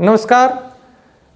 नमस्कार,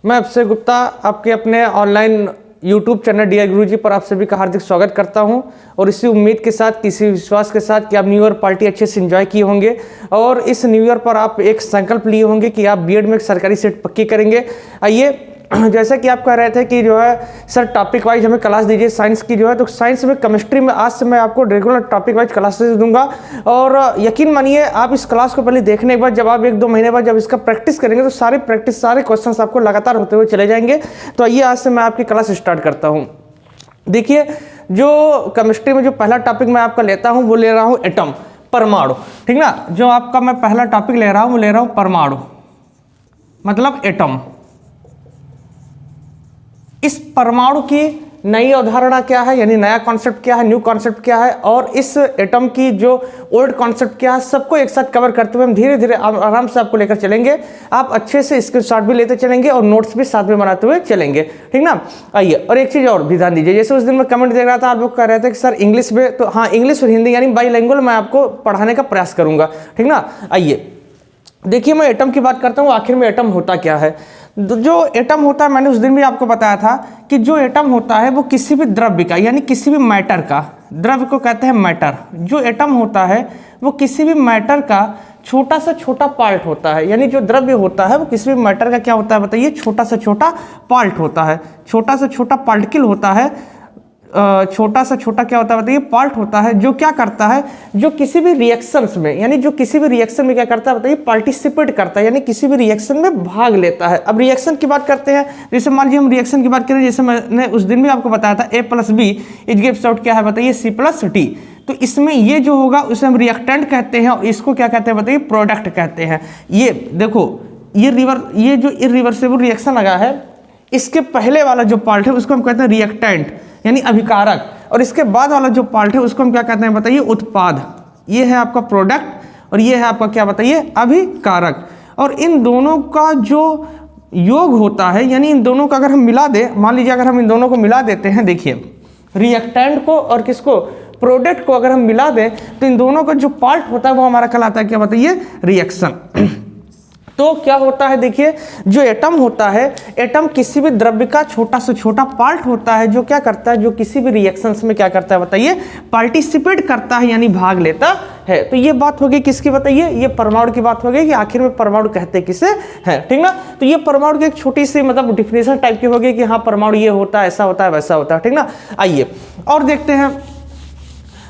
मैं अक्षय गुप्ता आपके अपने online YouTube channel D I Guruji पर आप सभी का हार्दिक स्वागत करता हूं और इसी उम्मीद के साथ, किसी विश्वास के साथ कि आप न्यू ईयर पार्टी अच्छे से एंजॉय किए होंगे और इस न्यू ईयर पर आप एक संकल्प लिए होंगे कि आप बीएड में एक सरकारी सीट पक्की करेंगे। आइए, जैसा कि आप कह रहे थे कि जो है सर टॉपिक वाइज हमें क्लास दीजिए साइंस की, जो है तो साइंस में केमिस्ट्री में आज से मैं आपको रेगुलर टॉपिक वाइज क्लासेस दूंगा और यकीन मानिए आप इस क्लास को पहले देखने के बाद जब आप 1-2 महीने बाद जब इसका प्रैक्टिस करेंगे तो सारे क्वेश्चंस आपको लगातार होते हुए चले जाएंगे। तो आइए आज से मैं आपकी क्लास स्टार्ट करता हूँ। देखिए, जो केमिस्ट्री में जो पहला टॉपिक मैं आपका लेता हूँ वो ले रहा हूँ एटम, परमाणु। ठीक ना, जो आपका मैं पहला टॉपिक ले रहा हूँ वो ले रहा हूँ परमाणु, मतलब एटम। इस परमाणु की नई अवधारणा क्या है, यानी नया कॉन्सेप्ट क्या है, न्यू कॉन्सेप्ट क्या है, और इस एटम की जो ओल्ड कॉन्सेप्ट क्या है, सबको एक साथ कवर करते हुए हम धीरे धीरे आराम से आपको लेकर चलेंगे। आप अच्छे से स्क्रीनशॉट भी लेते चलेंगे और नोट्स भी साथ में बनाते हुए चलेंगे। ठीक ना। आइए, और एक चीज़ और भी ध्यान दीजिए, जैसे उस दिन मैं कमेंट देख रहा था, आप लोग कह रहे थे कि सर इंग्लिश में, तो हाँ, इंग्लिश और हिंदी यानी बाईलिंगुअल मैं आपको पढ़ाने का प्रयास करूँगा। ठीक ना। आइए देखिए, मैं एटम की बात करता हूँ। आखिर में एटम होता क्या है? जो एटम होता है, मैंने उस दिन भी आपको बताया था कि जो एटम होता है वो किसी भी द्रव्य का, यानी किसी भी मैटर का, द्रव्य को कहते हैं मैटर। जो एटम होता है वो किसी भी मैटर का छोटा से छोटा पार्ट होता है, यानी जो द्रव्य होता है वो किसी भी मैटर का क्या होता है बताइए? छोटा से छोटा पार्ट होता है, छोटा से छोटा पार्टिकल होता है, छोटा सा छोटा क्या होता है बताइए? पार्ट होता है, जो क्या करता है, जो किसी भी रिएक्शंस में, यानी जो किसी भी रिएक्शन में क्या करता है बताइए? पार्टिसिपेट करता है, यानी किसी भी रिएक्शन में भाग लेता है। अब रिएक्शन की बात करते हैं, जैसे मान लीजिए हम रिएक्शन की बात करें, जैसे मैंने उस दिन भी आपको बताया था A+B इट गिव्स आउट क्या है बताइए? C+D। तो इसमें ये जो होगा उसे हम रिएक्टेंट कहते हैं और इसको क्या कहते हैं बताइए? प्रोडक्ट कहते हैं। ये देखो, ये जो इरिवर्सिबल रिएक्शन लगा है, इसके पहले वाला जो पार्ट है उसको हम कहते हैं रिएक्टेंट, यानी अभिकारक, और इसके बाद वाला जो पार्ट है उसको हम क्या कहते हैं बताइए? उत्पाद। ये है आपका प्रोडक्ट और ये है आपका क्या बताइए? अभिकारक। और इन दोनों का जो योग होता है, यानी इन दोनों का अगर हम मिला दें, मान लीजिए अगर हम इन दोनों को मिला देते हैं, देखिए रिएक्टेंट को और किसको? प्रोडक्ट को अगर हम मिला दें तो इन दोनों का जो पार्ट होता है वो हमारा कहलाता है क्या बताइए? रिएक्शन। तो क्या होता है, देखिए जो एटम होता है, एटम किसी भी द्रव्य का छोटा से छोटा पार्ट होता है, जो क्या करता है? जो किसी भी रिएक्शंस में क्या करता है बताइए? पार्टिसिपेट करता है, यानी भाग लेता है। तो ये बात होगी किसकी बताइए? ये परमाणु की बात होगी कि आखिर में परमाणु कहते किसे हैं। ठीक ना। तो ये परमाणु की एक छोटी सी मतलब डिफिनेशन टाइप की होगी कि हाँ परमाणु ये होता है, ऐसा होता है, वैसा होता है। ठीक ना। आइए और देखते हैं,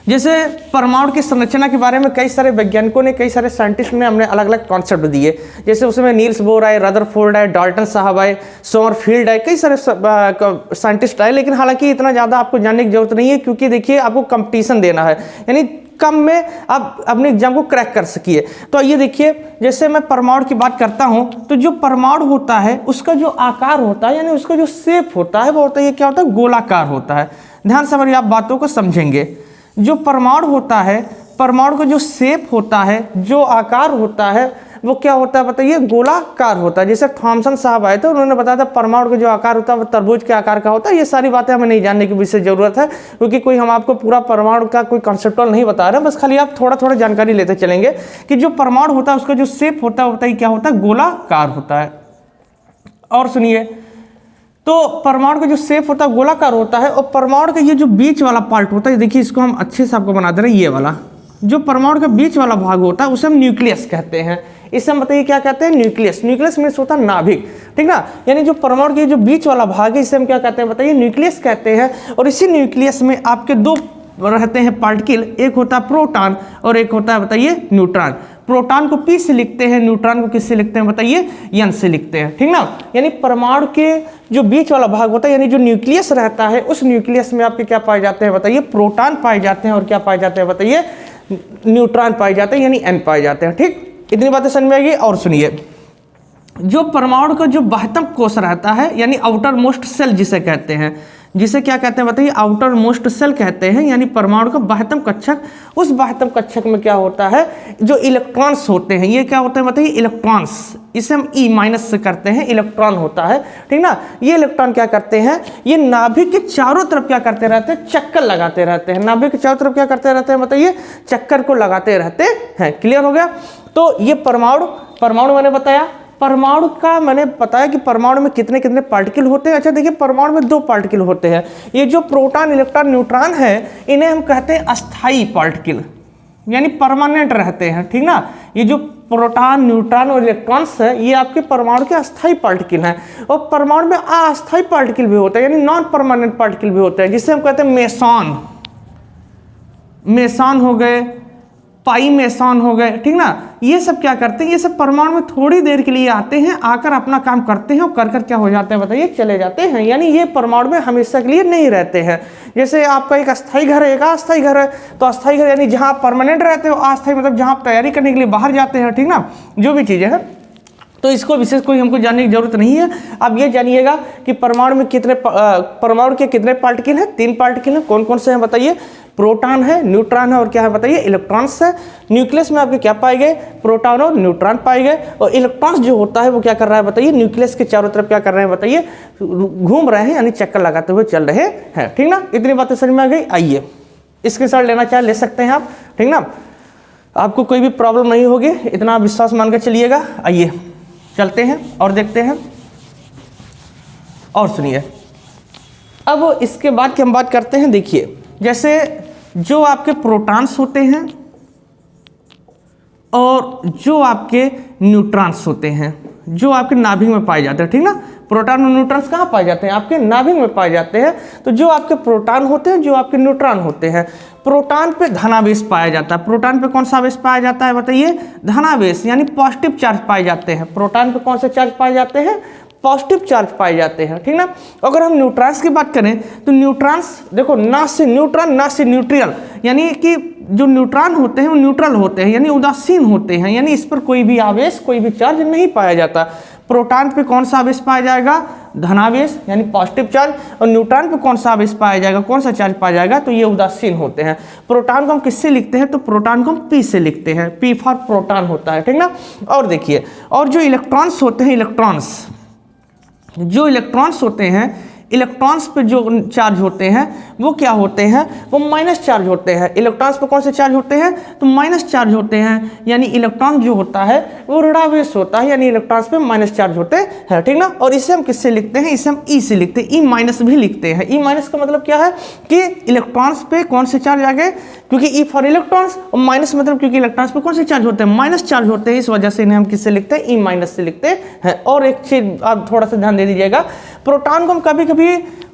जैसे परमाणु की संरचना के बारे में कई सारे वैज्ञानिकों ने, कई सारे साइंटिस्ट ने हमने अलग अलग कॉन्सेप्ट दिए। जैसे उसमें नील्स बोर आए, रदरफोर्ड आए, डाल्टन साहब आए, सोमरफील्ड आए, कई सारे साइंटिस्ट आए। लेकिन हालांकि इतना ज़्यादा आपको जानने की जरूरत नहीं है, क्योंकि देखिए आपको कंपटीशन देना है, यानी कम में आप अपने एग्जाम को क्रैक कर सकिए। तो ये देखिए, जैसे मैं परमाणु की बात करता हूँ, तो जो परमाणु होता है उसका जो आकार होता है, यानी उसका जो शेप होता है वो होता है, ये क्या होता है? गोलाकार होता है। ध्यान से हमारी आप बातों को समझेंगे। जो परमाणु होता है, परमाणु का जो शेप होता है, जो आकार होता है, वो क्या होता है बताइए? गोलाकार होता है। जैसे थॉमसन साहब आए थे, उन्होंने बताया था परमाणु का जो आकार होता है वो तरबूज के आकार का होता है। ये सारी बातें हमें नहीं जानने की विशेष जरूरत है, क्योंकि कोई हम आपको पूरा परमाणु का कोई कॉन्सेप्टुअल नहीं बता रहे हैं, बस खाली आप थोड़ा थोड़ा जानकारी लेते चलेंगे कि जो परमाणु होता है उसका जो शेप होता है बताइए क्या होता है? गोलाकार होता है। और सुनिए, तो परमाणु का जो शेप होता है गोलाकार होता है, और परमाणु का ये जो बीच वाला पार्ट होता है, देखिए इसको हम अच्छे से आपको बना दे रहे हैं। ये वाला जो परमाणु का बीच वाला भाग होता है उसे हम न्यूक्लियस कहते हैं। इसे हम बताइए क्या कहते हैं? न्यूक्लियस। न्यूक्लियस मीन्स होता है नाभिक। ठीक ना। यानी जो परमाणु के जो बीच वाला भाग है इसे हम क्या कहते हैं बताइए? न्यूक्लियस कहते हैं। और इसी न्यूक्लियस में आपके दो रहते हैं पार्टिकल, एक होता है प्रोटॉन और एक होता है बताइए न्यूट्रॉन। प्रोटॉन को P से लिखते हैं, न्यूट्रॉन को किससे लिखते हैं बताइए? N से लिखते हैं। ठीक ना। यानी परमाणु के जो बीच वाला भाग होता है, यानी जो न्यूक्लियस रहता है, उस न्यूक्लियस में आपके क्या पाए जाते हैं बताइए? प्रोटॉन पाए जाते हैं, और क्या पाए जाते हैं बताइए? न्यूट्रॉन पाए जाते हैं, यानी N पाए जाते हैं। ठीक, इतनी बातें समझ में आएगी। और सुनिए, जो परमाणु का जो बाह्यतम कोश रहता है, यानी आउटर मोस्ट सेल जिसे कहते हैं, जिसे क्या कहते हैं बताइए? आउटर मोस्ट सेल कहते हैं, यानी परमाणु का बाह्यतम कक्षक। उस बाह्यतम कक्षक में क्या होता है? जो इलेक्ट्रॉन्स होते हैं, ये क्या होते हैं बताइए? इलेक्ट्रॉन्स। इसे हम E- से करते हैं, इलेक्ट्रॉन होता है। ठीक ना। ये इलेक्ट्रॉन क्या करते हैं? ये नाभिक के चारों तरफ क्या करते रहते हैं? चक्कर लगाते रहते हैं। नाभिक के चारों तरफ क्या करते रहते हैं बताइए? चक्कर को लगाते रहते हैं। क्लियर हो गया। तो ये परमाणु मैंने बताया परमाणु का मैंने बताया कि परमाणु में कितने कितने पार्टिकल होते हैं। अच्छा देखिए, परमाणु में 2 पार्टिकल होते हैं। ये जो प्रोटॉन, इलेक्ट्रॉन, न्यूट्रॉन है, इन्हें हम कहते हैं अस्थाई पार्टिकल, यानी परमानेंट रहते हैं, ठीक ना। ये जो प्रोटॉन, न्यूट्रॉन और इलेक्ट्रॉन्स है, ये आपके परमाणु के अस्थाई पार्टिकल हैं। और परमाणु में अस्थाई पार्टिकल भी होते हैं, यानी नॉन परमानेंट पार्टिकल भी होते हैं, जिसे हम कहते हैं मेसॉन। मेसॉन हो गए, पाई मेसॉन हो गए, ठीक ना। ये सब क्या करते हैं, ये सब परमाणु में थोड़ी देर के लिए आते हैं, आकर अपना काम करते हैं और कर क्या हो जाते हैं बताइए, चले जाते हैं। यानी ये परमाणु में हमेशा के लिए नहीं रहते हैं। जैसे आपका एक अस्थाई घर है, एक अस्थाई घर है, तो अस्थाई घर यानी जहाँ आप परमानेंट रहते हो, अस्थाई मतलब जहाँ आप तैयारी करने के लिए बाहर जाते हैं, ठीक ना, जो भी चीज़ें हैं। तो इसको विशेष कोई हमको जानने की जरूरत नहीं है। अब ये जानिएगा कि परमाणु में परमाणु के कितने पार्टिकल हैं। 3 पार्टिकल हैं। कौन कौन से हैं बताइए, प्रोटॉन है, न्यूट्रॉन है और क्या है बताइए, इलेक्ट्रॉन्स है। न्यूक्लियस में आपके क्या पाए गए, प्रोटॉन और न्यूट्रॉन पाए गए। और इलेक्ट्रॉन्स जो होता है वो क्या कर रहा है बताइए, न्यूक्लियस के चारों तरफ क्या कर रहे हैं बताइए, घूम रहे हैं, यानी चक्कर लगाते हुए चल रहे हैं, ठीक ना। इतनी बातें समझ में आ गई। आइए इसके साथ लेना चाहे ले सकते हैं आप, ठीक ना, आपको कोई भी प्रॉब्लम नहीं होगी, इतना विश्वास मानकर चलिएगा। आइए चलते हैं और देखते हैं और सुनिए। अब इसके बाद की हम बात करते हैं। देखिए, जैसे जो आपके प्रोटॉन्स होते हैं और जो आपके न्यूट्रॉन्स होते हैं, जो आपके नाभिक में पाए जाते हैं, ठीक ना। प्रोटॉन और न्यूट्रॉन्स कहाँ पाए जाते हैं, आपके नाभिक में पाए जाते हैं। तो जो आपके प्रोटॉन होते हैं, जो आपके न्यूट्रॉन होते हैं, प्रोटॉन पे धनावेश पाया जाता है। प्रोटॉन पे कौन सा आवेश पाया जाता है बताइए, धनावेश, यानी पॉजिटिव चार्ज पाए जाते हैं। प्रोटॉन पे कौन से चार्ज पाए जाते हैं, पॉजिटिव चार्ज पाए जाते हैं, ठीक ना। अगर हम न्यूट्रॉन्स की बात करें तो न्यूट्रॉन्स देखो, ना से न्यूट्रॉन ना से न्यूट्रल, यानी कि जो न्यूट्रॉन होते हैं वो न्यूट्रल होते हैं, यानी उदासीन होते हैं, यानी इस पर कोई भी आवेश, कोई भी चार्ज नहीं पाया जाता। प्रोटॉन पे कौन सा आवेश पाया जाएगा, धनावेश यानी पॉजिटिव चार्ज। और न्यूट्रॉन पे कौन सा आवेश पाया जाएगा, कौन सा चार्ज पाया जाएगा, तो ये उदासीन होते हैं। प्रोटॉन को हम किससे लिखते हैं, तो प्रोटॉन को हम P से लिखते हैं, P फॉर प्रोटॉन होता है, ठीक ना। और देखिए, और जो इलेक्ट्रॉन्स होते हैं, इलेक्ट्रॉन्स होते हैं, इलेक्ट्रॉन्स पे जो चार्ज होते हैं वो क्या होते हैं, वो माइनस चार्ज होते हैं। इलेक्ट्रॉन्स पे कौन से चार्ज होते हैं, तो माइनस चार्ज होते हैं, यानी इलेक्ट्रॉन जो होता है वो ऋणावेश होता है, यानी इलेक्ट्रॉन्स पे माइनस चार्ज होते हैं, ठीक ना। और इसे हम किससे लिखते हैं, इसे हम ई से लिखते हैं, ई माइनस भी लिखते हैं। ई माइनस का मतलब क्या है कि इलेक्ट्रॉन्स पे कौन से चार्ज आ गए, क्योंकि ई फॉर इलेक्ट्रॉन्स, और माइनस मतलब क्योंकि इलेक्ट्रॉन्स पे कौन से चार्ज होते हैं, माइनस चार्ज होते हैं, इस वजह से इन्हें हम किससे लिखते हैं, ई माइनस से लिखते हैं। और एक चीज आप थोड़ा सा ध्यान दे दीजिएगा, प्रोटॉन को हम कभी कभी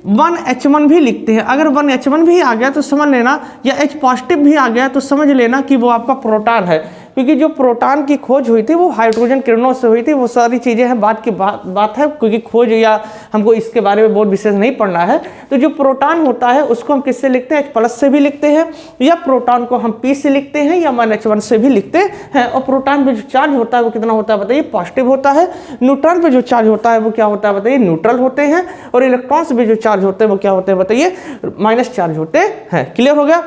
1H1 भी लिखते हैं। अगर 1H1 भी आ गया तो समझ लेना, या H पॉजिटिव भी आ गया तो समझ लेना कि वो आपका प्रोटॉन है, क्योंकि जो प्रोटॉन की खोज हुई थी वो हाइड्रोजन किरणों से हुई थी। वो सारी चीज़ें हैं, बात की बात है, क्योंकि खोज या हमको इसके बारे में बहुत विशेष नहीं पढ़ना है। तो जो प्रोटॉन होता है उसको हम किससे लिखते हैं, H+ से भी लिखते हैं, या प्रोटॉन को हम P से लिखते हैं, या 1H1 से भी लिखते हैं। और प्रोटॉन पे जो चार्ज होता है वो कितना होता है बताइए, पॉजिटिव होता है। न्यूट्रॉन पे जो चार्ज होता है वो क्या होता है बताइए, न्यूट्रल होते हैं। और इलेक्ट्रॉन्स पे जो चार्ज होते हैं वो क्या होते हैं बताइए, माइनस चार्ज होते हैं। क्लियर हो गया।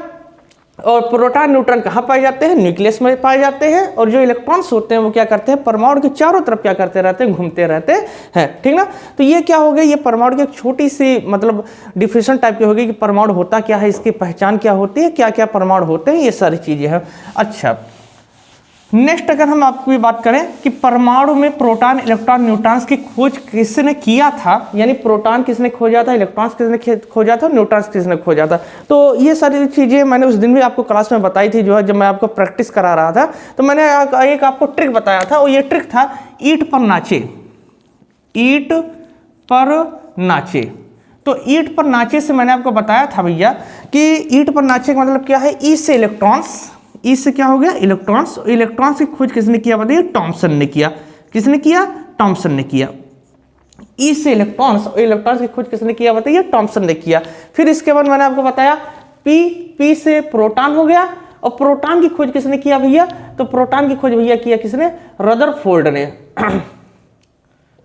और प्रोटॉन न्यूट्रॉन कहाँ पाए जाते हैं, न्यूक्लियस में पाए जाते हैं। और जो इलेक्ट्रॉन्स होते हैं वो क्या करते हैं, परमाणु के चारों तरफ क्या करते रहते हैं, घूमते रहते हैं, ठीक ना। तो ये क्या हो गया, ये परमाणु की एक छोटी सी मतलब डिफिनेशन टाइप की होगी कि परमाणु होता क्या है, इसकी पहचान क्या होती है, क्या क्या परमाणु होते हैं, ये सारी चीजें हैं। अच्छा, नेक्स्ट अगर हम आपकी बात करें कि परमाणु में प्रोटॉन, इलेक्ट्रॉन, न्यूट्रॉन्स की खोज किसने किया था, यानी प्रोटॉन किसने खोजा था, इलेक्ट्रॉन्स किसने खोजा था, न्यूट्रॉन्स किसने खोजा था। तो ये सारी चीज़ें मैंने उस दिन भी आपको क्लास में बताई थी, जो है जब मैं आपको प्रैक्टिस करा रहा था। तो मैंने एक आपको ट्रिक बताया था, और ये ट्रिक था ईंट पर नाचे, ईंट पर नाचे। तो ईंट पर नाचे से मैंने आपको बताया था भैया कि ईंट पर नाचे का मतलब क्या है, ई से इलेक्ट्रॉन्स, ई से क्या हो गया, इलेक्ट्रॉन्स। इलेक्ट्रॉन्स की खोज किसने किया बताइए, टॉमसन ने किया। किसने किया, टॉमसन ने किया। ई से इलेक्ट्रॉन्स, और इलेक्ट्रॉन्स की खोज किसने किया बताइए, टॉमसन ने किया। फिर इसके बाद मैंने आपको बताया पी से प्रोटॉन हो गया, और प्रोटॉन की खोज किसने किया भैया, तो प्रोटॉन की खोज भैया किया किसने, रदरफोर्ड ने।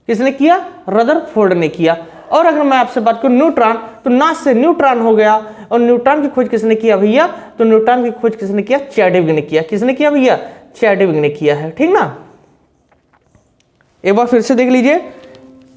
किसने किया, रदरफोर्ड ने किया। और अगर मैं आपसे बात करूं न्यूट्रॉन, तो ना से न्यूट्रॉन हो गया, और न्यूट्रॉन की खोज किसने किया भैया, तो न्यूट्रॉन की खोज किसने किया, चैडविक ने किया। किसने किया भैया, चैडविक ने किया है, ठीक ना। एक बार फिर से देख लीजिए,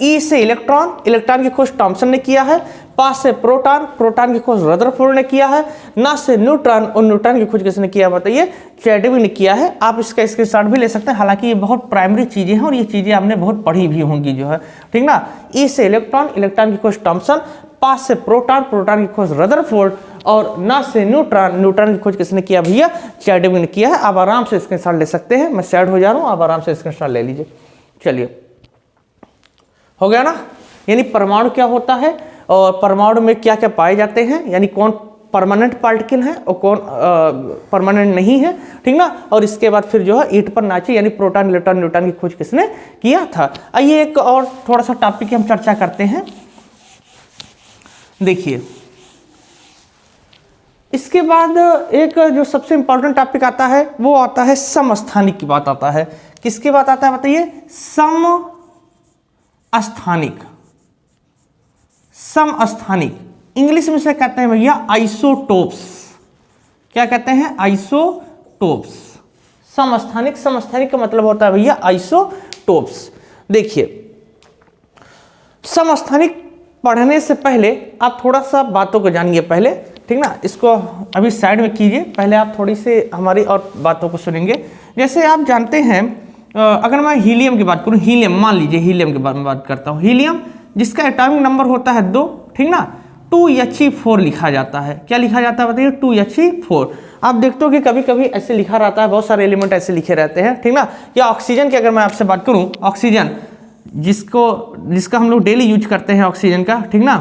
ई से इलेक्ट्रॉन, इलेक्ट्रॉन की खोज थॉमसन ने किया है। पा से प्रोटॉन, प्रोटॉन की खोज रदरफोर्ड ने किया है। ना से न्यूट्रॉन, और न्यूट्रॉन की खोज किसने किया बताइए, चैडविक ने किया है। आप इसका स्क्रीनशॉट भी ले सकते हैं, हालांकि ये बहुत प्राइमरी चीजें हैं और ये चीजें आपने बहुत पढ़ी भी होंगी जो है, ठीक ना। ई से इलेक्ट्रॉन, इलेक्ट्रॉन की खोज थॉमसन। पा से प्रोटॉन, प्रोटॉन की खोज रदरफोर्ड। और ना से न्यूट्रॉन, न्यूट्रॉन की खोज किसने किया भैया, चैडविक ने किया है। आप आराम से स्क्रीनशॉट ले सकते हैं, मैं सैड हो जा रहा हूँ, आप आराम से स्क्रीनशॉट ले लीजिए। चलिए, हो गया ना। यानी परमाणु क्या होता है और परमाणु में क्या क्या पाए जाते हैं, यानी कौन परमानेंट पार्टिकल है और कौन परमानेंट नहीं है, ठीक ना। और इसके बाद फिर जो है ईंट पर नाचे, यानी प्रोटॉन, इलेक्ट्रॉन, न्यूट्रॉन की खोज किसने किया था। आइए एक और थोड़ा सा टॉपिक हम चर्चा करते हैं। देखिए, इसके बाद एक जो सबसे इंपॉर्टेंट टॉपिक आता है वो आता है समस्थानिक की बात आता है। किसकी बात आता है बताइए, समस्थानिक। समस्थानिक इंग्लिश में से कहते हैं भैया आइसोटोप्स। क्या कहते हैं, आइसोटोप्स। समस्थानिक, समस्थानिक का मतलब होता है भैया आइसोटोप्स। देखिए, समस्थानिक पढ़ने से पहले आप थोड़ा सा बातों को जानिए पहले, ठीक ना। इसको अभी साइड में कीजिए, पहले आप थोड़ी सी हमारी और बातों को सुनेंगे। जैसे आप जानते हैं, अगर मैं हीलियम की बात करूं, हीलियम, मान लीजिए हीलियम के बारे में बात करता हूं। हीलियम जिसका एटॉमिक नंबर होता है 2, ठीक ना, 2He4 लिखा जाता है। क्या लिखा जाता है बताइए, 2He4। आप देखते हो कि कभी कभी ऐसे लिखा रहता है, बहुत सारे एलिमेंट ऐसे लिखे रहते हैं, ठीक ना। या ऑक्सीजन की अगर मैं आपसे बात करूं, ऑक्सीजन जिसका हम लोग डेली यूज करते हैं ऑक्सीजन का, ठीक ना।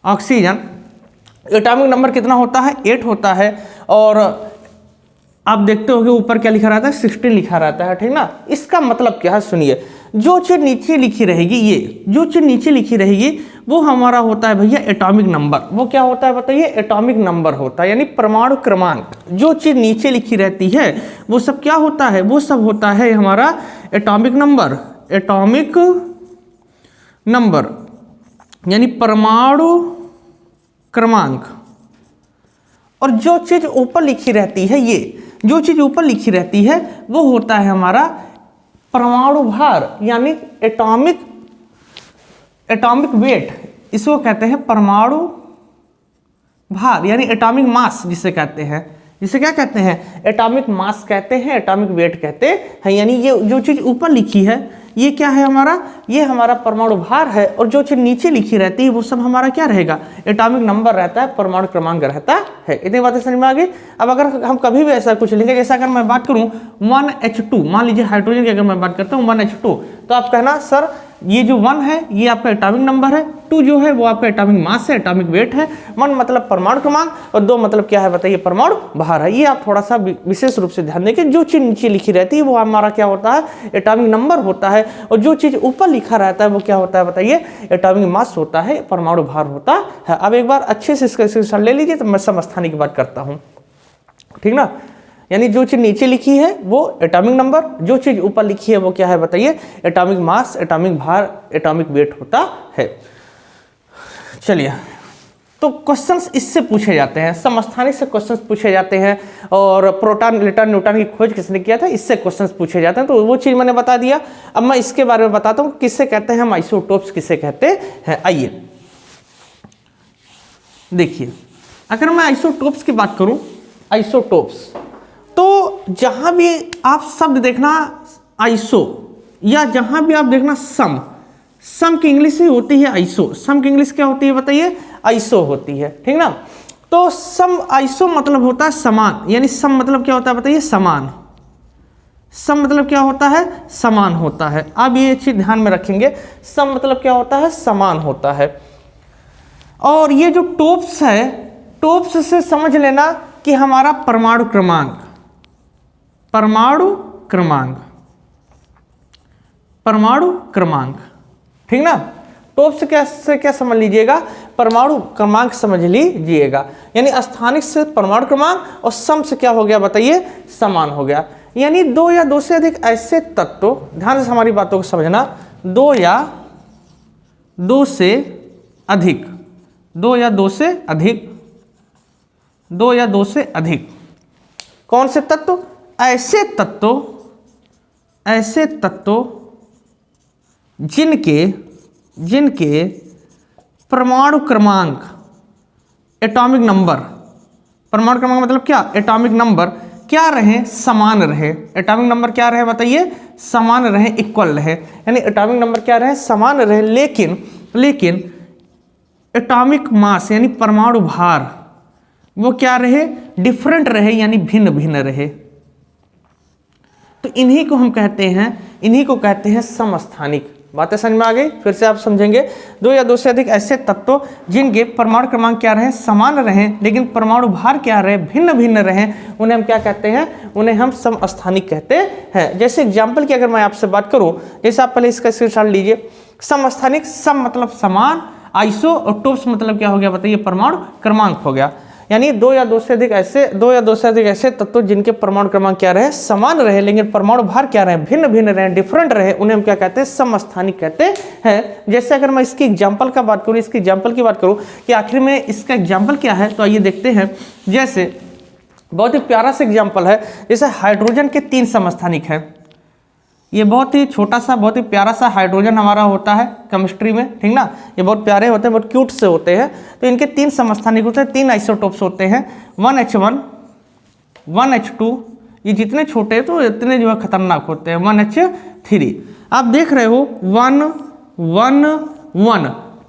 ऑक्सीजन एटॉमिक नंबर कितना होता है, 8 होता है। और आप देखते हो कि ऊपर क्या लिखा रहता है, 16 लिखा रहता है, ठीक ना। इसका मतलब क्या है सुनिए, जो चीज नीचे लिखी रहेगी, ये जो चीज नीचे लिखी रहेगी वो हमारा होता है भैया एटॉमिक नंबर। वो क्या होता है बताइए, एटॉमिक नंबर होता है, यानी परमाणु क्रमांक। जो चीज नीचे लिखी रहती है वो सब क्या होता है, वो सब होता है हमारा एटॉमिक नंबर। एटॉमिक नंबर यानी परमाणु क्रमांक। और जो चीज ऊपर लिखी रहती है, ये जो चीज ऊपर लिखी रहती है वो होता है हमारा परमाणु भार, यानी एटॉमिक वेट। इसको कहते हैं परमाणु भार, यानी एटॉमिक मास जिसे कहते हैं। जिसे क्या कहते हैं, एटॉमिक मास कहते हैं, एटॉमिक वेट कहते हैं। यानी ये जो चीज ऊपर लिखी है ये क्या है हमारा, ये हमारा परमाणु भार है। और जो चीज नीचे लिखी रहती है वो सब हमारा क्या रहेगा, एटॉमिक नंबर रहता है, परमाणु क्रमांक रहता है। इतनी बातें समझ में आ गई। अब अगर हम कभी भी ऐसा कुछ लिखें, जैसा अगर मैं बात करूं 1H2, मान लीजिए हाइड्रोजन की अगर मैं बात करता हूं 1H2, तो आप कहना सर ये जो 1 है ये आपका एटॉमिक नंबर है, 2 जो है वो आपका एटॉमिक मास है, एटॉमिक वेट है, 1 मतलब परमाणु क्रमांक और 2 मतलब क्या है बताइए, परमाणु भार है। ये आप थोड़ा सा विशेष रूप से ध्यान दें कि जो चीज नीचे लिखी रहती है वो हमारा क्या होता है, एटॉमिक नंबर होता है। और जो चीज ऊपर लिखा रहता है वो क्या होता है बताइए, एटॉमिक मास होता है, परमाणु भार होता है। अब एक बार अच्छे से इसका स्क्रीनशॉट ले लीजिए, तो मैं समस्थानिक की बात करता हूँ, ठीक ना। यानी जो चीज नीचे लिखी है वो एटॉमिक नंबर, जो चीज ऊपर लिखी है वो क्या है बताइए, एटॉमिक मास, एटॉमिक भार, एटॉमिक वेट होता है। चलिए, तो क्वेश्चंस इससे पूछे जाते हैं, समस्थानिक से क्वेश्चंस पूछे जाते हैं। और प्रोटॉन, इलेक्ट्रॉन, न्यूट्रॉन की खोज किसने किया था, इससे क्वेश्चंस पूछे जाते हैं। तो वो चीज मैंने बता दिया। अब मैं इसके बारे में बताता हूँ, किससे कहते हैं हम आइसोटोप्स, किसे कहते हैं। आइए देखिए, अगर मैं आइसोटोप्स की बात करूं, आइसोटोप्स, तो जहां भी आप शब्द देखना आइसो, या जहां भी आप देखना सम, सम की इंग्लिश ही होती है आइसो। सम की इंग्लिश क्या होती है बताइए, आइसो होती है, ठीक ना। तो सम, आइसो मतलब होता है समान, यानी सम मतलब क्या होता है बताइए, समान। सम मतलब क्या होता है, समान होता है। आप ये चीज ध्यान में रखेंगे, सम मतलब क्या होता है, समान होता है। और ये जो टोप्स है, टोप्स से समझ लेना कि हमारा परमाणु क्रमांक, परमाणु क्रमांक, परमाणु क्रमांक, ठीक ना। टोप से क्या समझ लीजिएगा, परमाणु क्रमांक समझ लीजिएगा। यानी स्थानिक से परमाणु क्रमांक और सम से क्या हो गया बताइए, समान हो गया। यानी 2 या 2 से अधिक ऐसे तत्व, ध्यान से हमारी बातों को समझना, 2 या 2 से अधिक, 2 या 2 से अधिक, 2 या 2 से अधिक कौन से तत्व, ऐसे तत्व, ऐसे तत्व जिनके जिनके परमाणु क्रमांक एटॉमिक नंबर, परमाणु क्रमांक मतलब क्या, एटॉमिक नंबर क्या रहे, समान रहे। एटॉमिक नंबर क्या रहे बताइए, समान रहे, इक्वल रहे, यानी एटॉमिक नंबर क्या रहे, समान रहे, लेकिन एटॉमिक मास यानी परमाणु भार वो क्या रहे, डिफरेंट रहे, यानी भिन्न भिन्न रहे। तो इन्हीं को हम कहते हैं समस्थानिक। बातें समझ में आ गई? फिर से आप समझेंगे, दो या दो से अधिक ऐसे तत्व जिनके परमाणु क्रमांक क्या रहे, समान रहे, लेकिन परमाणु भार क्या रहे, भिन्न भिन्न रहे, उन्हें हम क्या कहते हैं, उन्हें हम समस्थानिक कहते हैं। जैसे एग्जाम्पल की अगर मैं आपसे बात करूं, जैसे आप पहले इसका स्क्रीनशॉट लीजिए। समस्थानिक, सम मतलब समान, आइसो और टोप्स मतलब क्या हो गया बताइए, परमाणु क्रमांक हो गया। यानी दो या दो से अधिक ऐसे तत्व जिनके परमाणु क्रमांक क्या रहे, समान रहे, लेकिन परमाणु भार क्या रहे, भिन्न भिन्न रहे, डिफरेंट रहे, उन्हें हम क्या कहते हैं, समस्थानिक कहते हैं। जैसे अगर मैं इसकी एग्जांपल की बात करूं कि आखिर में इसका एग्जांपल क्या है, तो आइए देखते हैं। जैसे बहुत ही प्यारा सा एग्जांपल है, जैसे हाइड्रोजन के 3 समस्थानिक हैं। ये बहुत ही छोटा सा, बहुत ही प्यारा सा हाइड्रोजन हमारा होता है केमिस्ट्री में, ठीक ना। ये बहुत प्यारे होते हैं, बहुत क्यूट से होते हैं। तो इनके 3 समस्थानिक होते हैं, 3 आइसोटोप्स होते हैं, 1H1, 1H2। ये जितने छोटे तो इतने जो है खतरनाक होते हैं, 1H3। आप देख रहे हो 1 1 1,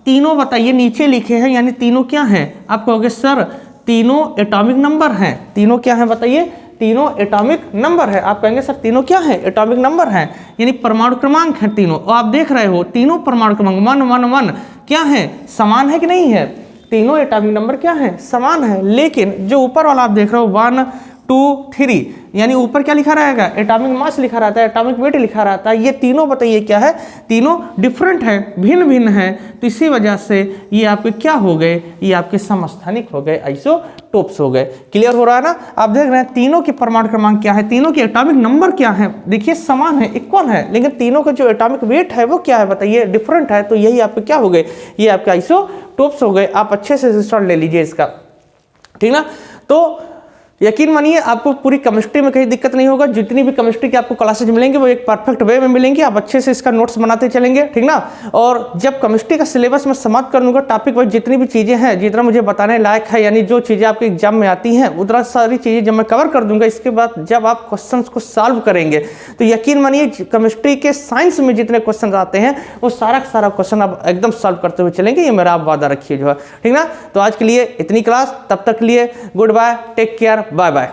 तीनों बताइए नीचे लिखे हैं, यानी तीनों क्या हैं, आप कहोगे सर तीनों एटॉमिक नंबर हैं। तीनों क्या हैं बताइए, तीनों एटॉमिक नंबर है। आप कहेंगे सर तीनों क्या है, एटॉमिक नंबर है, यानी परमाणु क्रमांक है तीनों। और आप देख रहे हो तीनों परमाणु क्रमांक 1 1 1 क्या है, समान है कि नहीं है, तीनों एटॉमिक नंबर क्या है, समान है। लेकिन जो ऊपर वाला आप देख रहे हो 1 2 3, यानी ऊपर क्या लिखा रहेगा, एटॉमिक मास लिखा रहता है, एटॉमिक वेट लिखा रहता है। ये तीनों बताइए क्या है, तीनों डिफरेंट है, भिन्न भिन्न है। तो इसी वजह से ये आपके क्या हो गए, ये आपके समस्थानिक हो गए, आइसोटोप्स हो गए। क्लियर हो रहा है ना? आप देख रहे हैं तीनों के परमाणु क्रमांक क्या है, तीनों के एटॉमिक नंबर क्या है, देखिए समान है, इक्वल है, लेकिन तीनों का जो एटॉमिक वेट है वो क्या है बताइए, डिफरेंट है। तो यही आपके क्या हो गए, ये आपके आइसोटोप्स हो गए। आप अच्छे से स्टार्ट ले लीजिए इसका, ठीक ना। तो यकीन मानिए आपको पूरी केमिस्ट्री में कहीं दिक्कत नहीं होगा। जितनी भी केमिस्ट्री के आपको क्लासेज मिलेंगे वो एक परफेक्ट वे में मिलेंगे, आप अच्छे से इसका नोट्स बनाते चलेंगे, ठीक ना। और जब केमिस्ट्री का सिलेबस में समाप्त कर लूँगा टॉपिक वाइज, जितनी भी चीज़ें हैं, जितना मुझे बताने लायक है, यानी जो चीज़ें आपके एग्जाम में आती हैं उतना सारी चीज़ें जब मैं कवर कर दूंगा, इसके बाद जब आप क्वेश्चन को सॉल्व करेंगे तो यकीन मानिए केमिस्ट्री के साइंस में जितने क्वेश्चन आते हैं वो सारा का सारा क्वेश्चन आप एकदम सॉल्व करते हुए चलेंगे, ये मेरा आप वादा रखिए जो है, ठीक ना। तो आज के लिए इतनी क्लास, तब तक के लिए good bye, take care, bye bye.